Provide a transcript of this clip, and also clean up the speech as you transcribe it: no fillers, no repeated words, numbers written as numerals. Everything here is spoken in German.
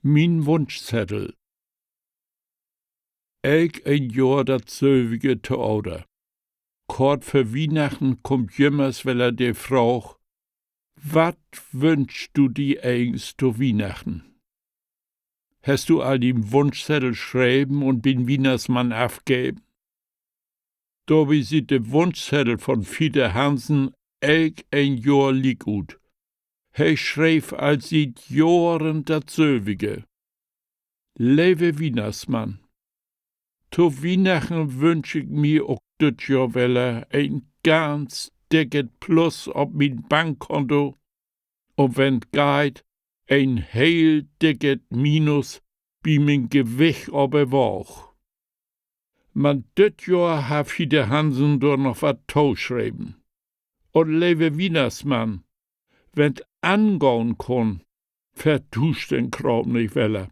Min Wunschzettel. Ik een Jahr dat zöwige te ouder. Kort für Weihnachten kommt jümmers weller de Frau, wat wünschst du die eigens zu Weihnachten? Hast du all die Wunschzettel schreiben und bin Weihnachtsmann abgeben? Da wie sieht de Wunschzettel von Fiete Hansen ik een Jahr lieg ut. He schreef als sieht Jahren dat zöwige. Leve Weihnachtsmann. Zu Weihnachten wünsch ich mir auch dit Jahr weller ein ganz dicket Plus op mein Bankkonto und wenn geht, ein heel dicket Minus bei mein Gewicht op der Waag. Man dit Jahr hab ich der Hansen door noch wat schreiben. Und leve Weihnachtsmann, wenn't angehen kann, vertuscht den Kram nicht weller.